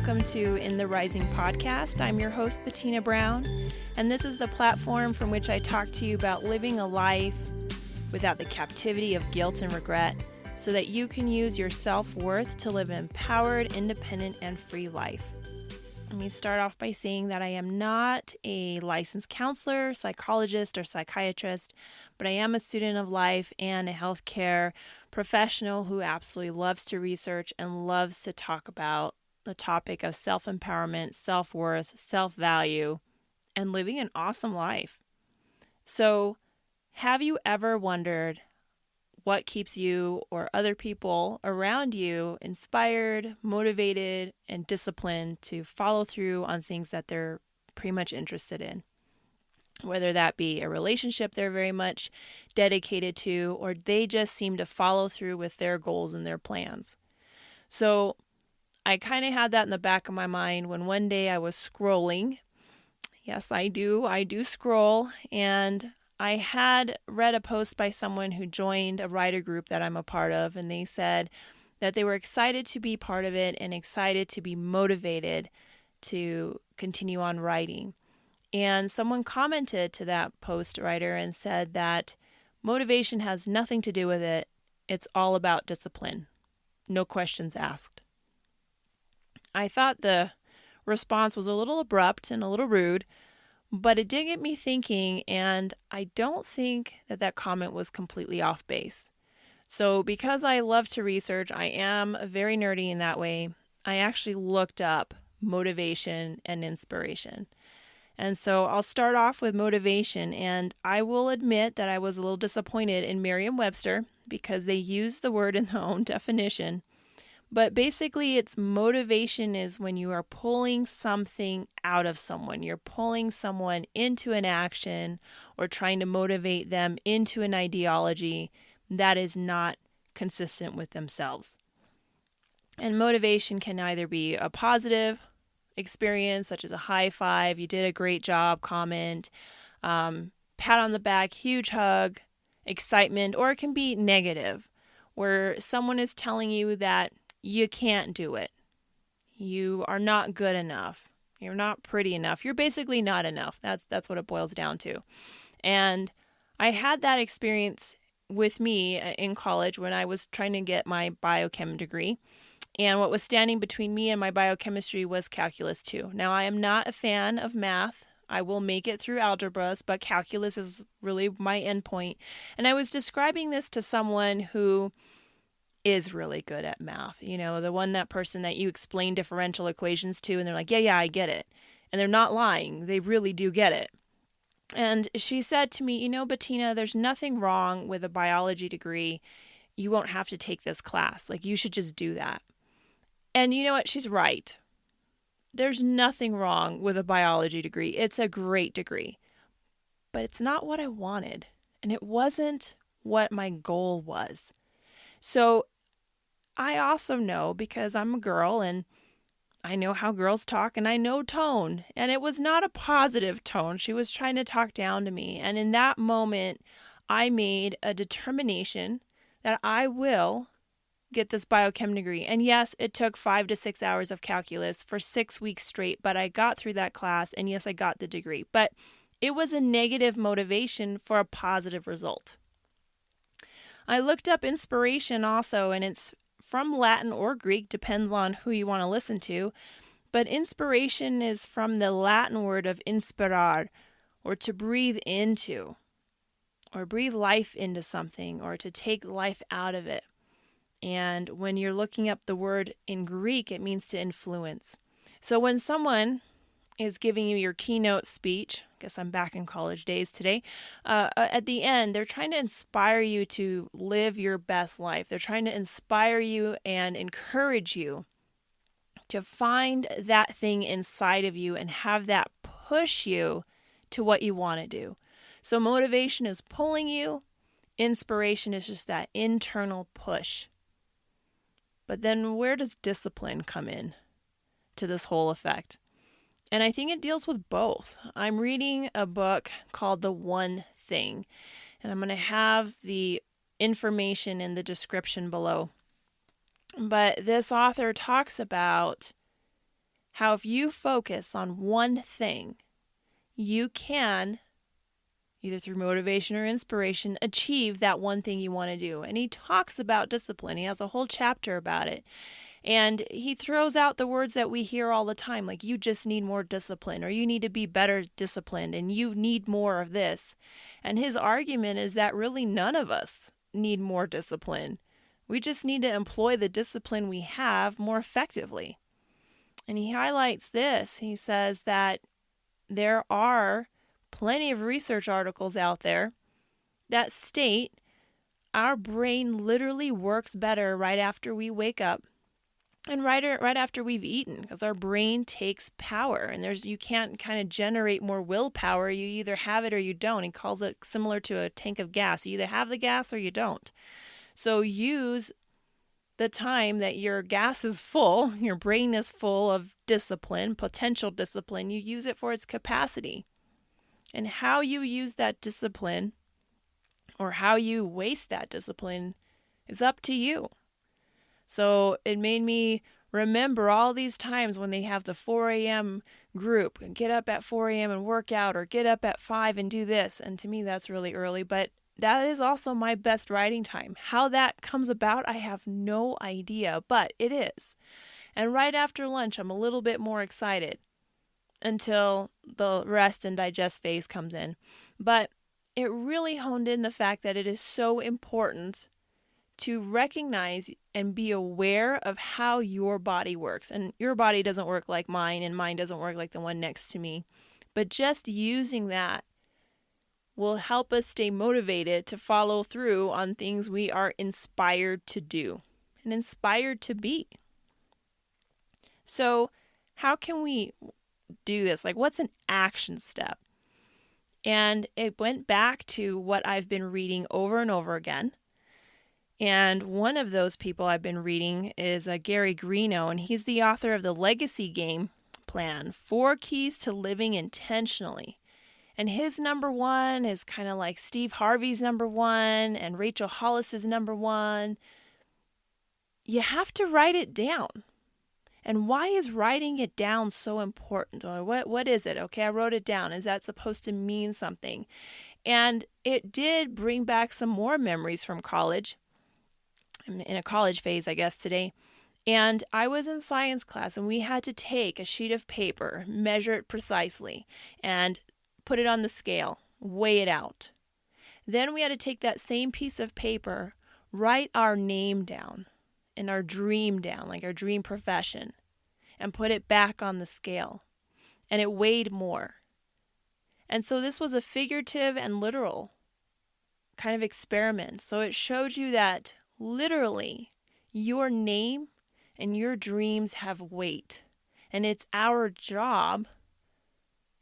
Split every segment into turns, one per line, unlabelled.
welcome to In the Rising podcast. I'm your host, Bettina Brown, and this is the platform from which I talk to you about living a life without the captivity of guilt and regret so that you can use your self-worth to live an empowered, independent, and free life. Let me start off by saying that I am not a licensed counselor, psychologist, or psychiatrist, but I am a student of life and a healthcare professional who absolutely loves to research and loves to talk about the topic of self-empowerment, self-worth, self-value, and living an awesome life. So, have you ever wondered what keeps you or other people around you inspired, motivated, and disciplined to follow through on things that they're pretty much interested in? Whether that be a relationship they're very much dedicated to, or they just seem to follow through with their goals and their plans. So I kind of had that in the back of my mind when one day I was scrolling. Yes, I do scroll, and I had read a post by someone who joined a writer group that I'm a part of, and they said that they were excited to be part of it and excited to be motivated to continue on writing. And someone commented to that post writer and said that motivation has nothing to do with it. It's all about discipline. No questions asked. I thought the response was a little abrupt and a little rude, but it did get me thinking, and I don't think that comment was completely off base. So because I love to research, I am very nerdy in that way, I actually looked up motivation and inspiration. And so I'll start off with motivation, and I will admit that I was a little disappointed in Merriam-Webster because they use the word in their own definition. But basically, it's motivation is when you are pulling something out of someone. You're pulling someone into an action or trying to motivate them into an ideology that is not consistent with themselves. And motivation can either be a positive experience, such as a high five, you did a great job comment, pat on the back, huge hug, excitement, or it can be negative, where someone is telling you that you can't do it. You are not good enough. You're not pretty enough. You're basically not enough. That's what it boils down to. And I had that experience with me in college when I was trying to get my biochem degree. And what was standing between me and my biochemistry was calculus 2. Now, I am not a fan of math. I will make it through algebras, but calculus is really my endpoint. And I was describing this to someone who is really good at math. You know, that person that you explain differential equations to, and they're like, yeah, I get it. And they're not lying. They really do get it. And she said to me, Bettina, there's nothing wrong with a biology degree. You won't have to take this class. Like, you should just do that. And you know what? She's right. There's nothing wrong with a biology degree. It's a great degree. But it's not what I wanted. And it wasn't what my goal was. So I also know, because I'm a girl and I know how girls talk and I know tone. And it was not a positive tone. She was trying to talk down to me. And in that moment, I made a determination that I will get this biochem degree. And yes, it took 5 to 6 hours of calculus for 6 weeks straight, but I got through that class, and yes, I got the degree. But it was a negative motivation for a positive result. I looked up inspiration also, and it's from Latin or Greek, depends on who you want to listen to. But inspiration is from the Latin word of inspirar, or to breathe into, or breathe life into something, or to take life out of it. And when you're looking up the word in Greek, it means to influence. So when someone is giving you your keynote speech, I guess I'm back in college days today, at the end, they're trying to inspire you to live your best life. They're trying to inspire you and encourage you to find that thing inside of you and have that push you to what you want to do. So motivation is pulling you. Inspiration is just that internal push. But then where does discipline come in to this whole effect? And I think it deals with both. I'm reading a book called The One Thing, and I'm going to have the information in the description below. But this author talks about how if you focus on one thing, you can, either through motivation or inspiration, achieve that one thing you want to do. And he talks about discipline. He has a whole chapter about it. And he throws out the words that we hear all the time, like you just need more discipline, or you need to be better disciplined, and you need more of this. And his argument is that really none of us need more discipline. We just need to employ the discipline we have more effectively. And he highlights this. He says that there are plenty of research articles out there that state our brain literally works better right after we wake up and right after we've eaten, because our brain takes power, and you can't kind of generate more willpower. You either have it or you don't. He calls it similar to a tank of gas. You either have the gas or you don't. So use the time that your gas is full, your brain is full of discipline, potential discipline. You use it for its capacity. And how you use that discipline or how you waste that discipline is up to you. So it made me remember all these times when they have the 4 a.m. group and get up at 4 a.m. and work out, or get up at 5 and do this. And to me, that's really early, but that is also my best writing time. How that comes about, I have no idea, but it is. And right after lunch, I'm a little bit more excited until the rest and digest phase comes in. But it really honed in the fact that it is so important to recognize and be aware of how your body works. And your body doesn't work like mine, and mine doesn't work like the one next to me. But just using that will help us stay motivated to follow through on things we are inspired to do and inspired to be. So how can we do this? Like, what's an action step? And it went back to what I've been reading over and over again. And one of those people I've been reading is Gary Greeno, and he's the author of the Legacy Game Plan, 4 Keys to Living Intentionally. And his number one is kind of like Steve Harvey's number one and Rachel Hollis's number one. You have to write it down. And why is writing it down so important? Or what is it? Okay, I wrote it down. Is that supposed to mean something? And it did bring back some more memories from college. I'm in a college phase, I guess, today. And I was in science class, and we had to take a sheet of paper, measure it precisely, and put it on the scale, weigh it out. Then we had to take that same piece of paper, write our name down and our dream down, like our dream profession, and put it back on the scale. And it weighed more. And so this was a figurative and literal kind of experiment. So it showed you that literally your name and your dreams have weight. And it's our job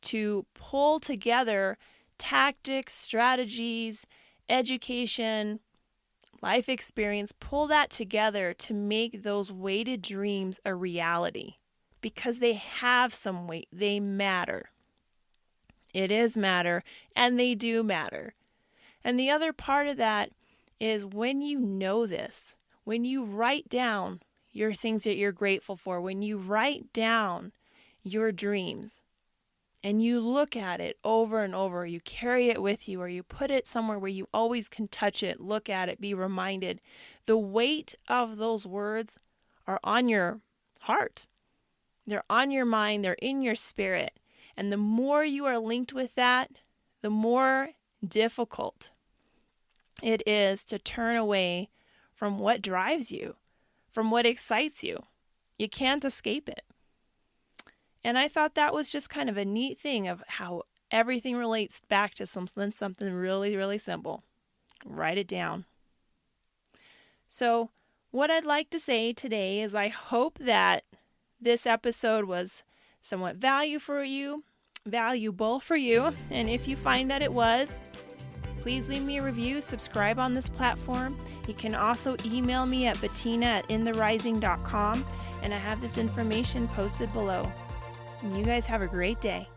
to pull together tactics, strategies, education, life experience, pull that together to make those weighted dreams a reality, because they have some weight. They matter. It is matter, and they do matter. And the other part of that is when you know this, when you write down your things that you're grateful for, when you write down your dreams, and you look at it over and over, you carry it with you, or you put it somewhere where you always can touch it, look at it, be reminded. The weight of those words are on your heart. They're on your mind. They're in your spirit. And the more you are linked with that, the more difficult it is to turn away from what drives you, from what excites you. You can't escape it. And I thought that was just kind of a neat thing of how everything relates back to something really, really simple. Write it down. So what I'd like to say today is I hope that this episode was somewhat valuable for you. And if you find that it was, please leave me a review, subscribe on this platform. You can also email me at bettina@intherising.com, and I have this information posted below. And you guys have a great day.